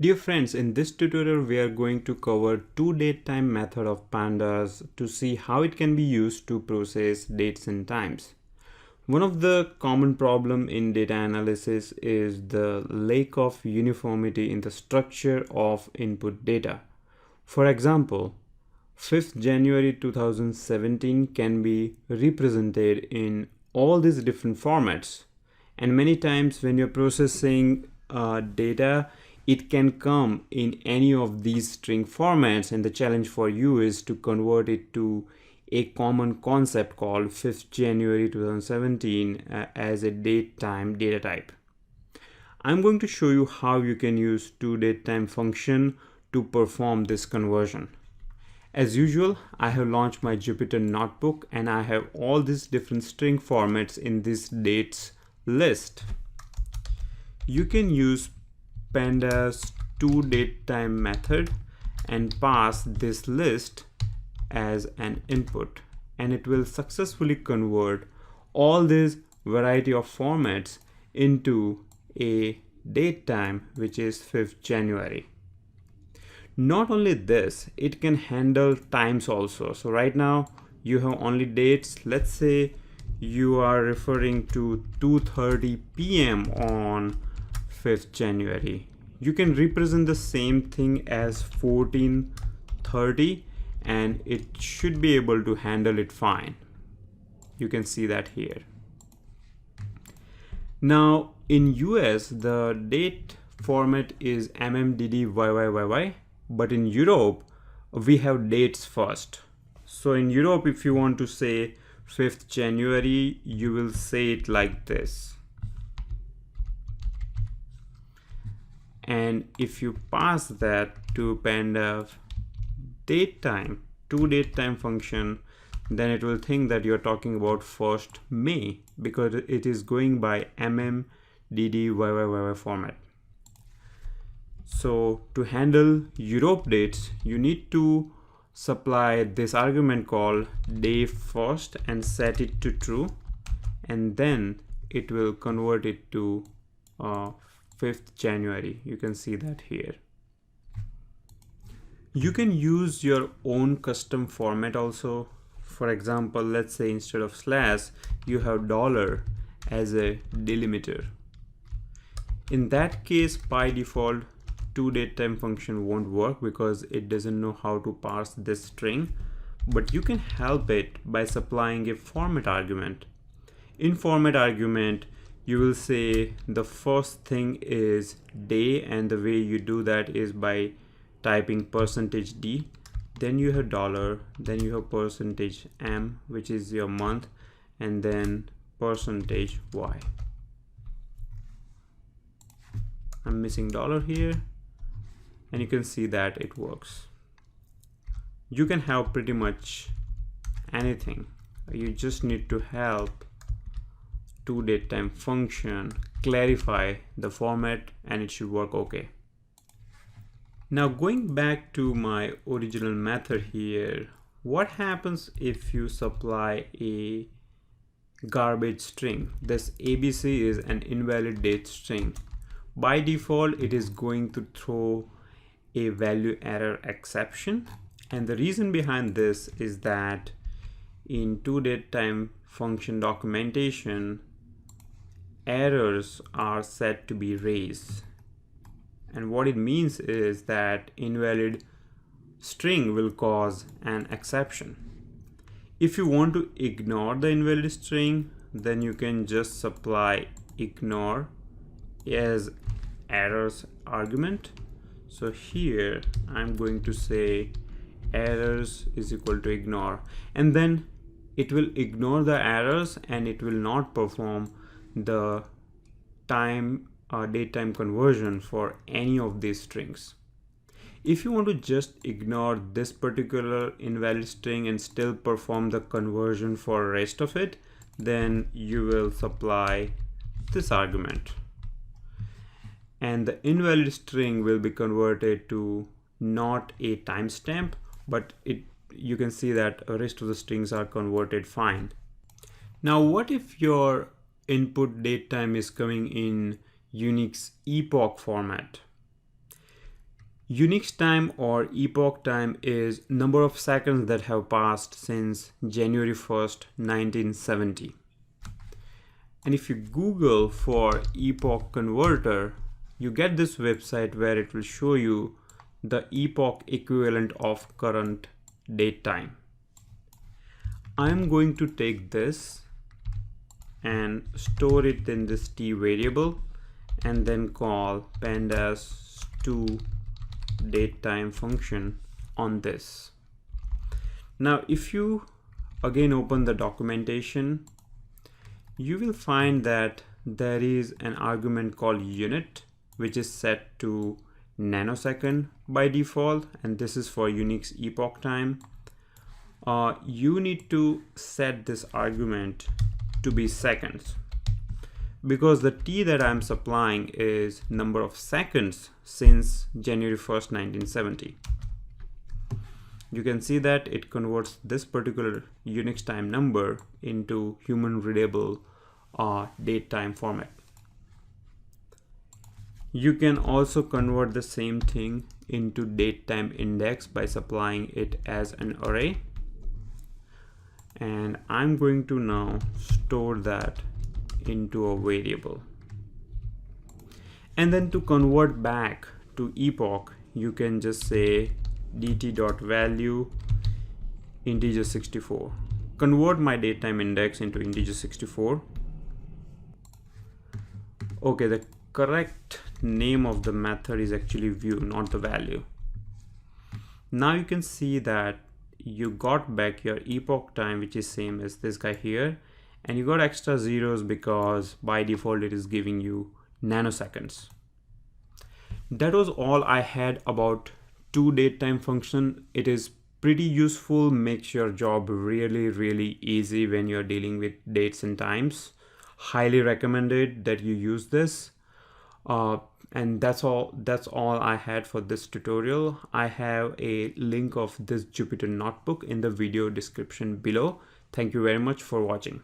Dear friends, in this tutorial we are going to cover two DateTime method of Pandas to see how it can be used to process dates and times. One of the common problem in data analysis is the lack of uniformity in the structure of input data. For example, 5th January 2017 can be represented in all these different formats, and many times when you're processing data, it can come in any of these string formats, and the challenge for you is to convert it to a common concept called 5th January 2017 as a DateTime data type. I'm going to show you how you can use toDateTime function to perform this conversion. As usual, I have launched my Jupyter notebook and I have all these different string formats in this dates list. You can use Pandas toDateTime method and pass this list as an input, and it will successfully convert all these variety of formats into a date time, which is 5th January. Not only this, it can handle times also. So right now you have only dates. Let's say you are referring to 2:30 p.m. on 5th January. You can represent the same thing as 14:30 and it should be able to handle it fine. You can see that here. Now in US, the date format is MMDDYYYY, but in Europe, we have dates first. So in Europe, if you want to say 5th January, you will say it like this. And if you pass that to Pandas DateTime, toDateTime function, then it will think that you're talking about 1st May because it is going by MMDDYYYY format. So to handle Europe dates, you need to supply this argument called day first and set it to true, and then it will convert it to 5th January. You can see that here. You can use your own custom format also. For example, let's say instead of slash, you have dollar as a delimiter. In that case, by default, toDateTime function won't work because it doesn't know how to parse this string, but you can help it by supplying a format argument. In format argument, you will say the first thing is day, and the way you do that is by typing %d, then you have dollar, then you have %m, which is your month, and then %y. I'm missing dollar here, and you can see that it works. You can have pretty much anything. You just need to help toDateTime function clarify the format and it should work okay. Now going back to my original method here, what happens if you supply a garbage string? This ABC is an invalid date string. By default, it is going to throw a value error exception, and the reason behind this is that in toDateTime function documentation, errors are set to be raised, and what it means is that invalid string will cause an exception. If you want to ignore the invalid string, then you can just supply ignore as errors argument. So here I'm going to say errors is equal to ignore, and then it will ignore the errors and it will not perform the DateTime conversion for any of these strings. If you want to just ignore this particular invalid string and still perform the conversion for rest of it, then you will supply this argument, and the invalid string will be converted to not a timestamp, but you can see that the rest of the strings are converted fine. Now what if your input date time is coming in Unix epoch format? Unix time or epoch time is number of seconds that have passed since January 1st, 1970. And if you Google for epoch converter, you get this website where it will show you the epoch equivalent of current date time. I'm going to take this and store it in this t variable and then call pandas to DateTime function on this. Now if you again open the documentation, you will find that there is an argument called unit which is set to nanosecond by default, and this is for Unix epoch time. You need to set this argument to be seconds, because the t that I'm supplying is number of seconds since January 1st, 1970. You can see that it converts this particular Unix time number into human readable date time format. You can also convert the same thing into date time index by supplying it as an array. And I'm going to now store that into a variable. And then to convert back to epoch, you can just say dt.value integer 64. Convert my datetime index into integer 64. Okay, the correct name of the method is actually view, not the value. Now you can see that you got back your epoch time, which is same as this guy here, and you got extra zeros because by default it is giving you nanoseconds. That was all I had about toDateTime function. It is pretty useful, makes your job really easy when you're dealing with dates and times. Highly recommended that you use this. And that's all I had for this tutorial. I have a link of this Jupyter notebook in the video description below. Thank you very much for watching.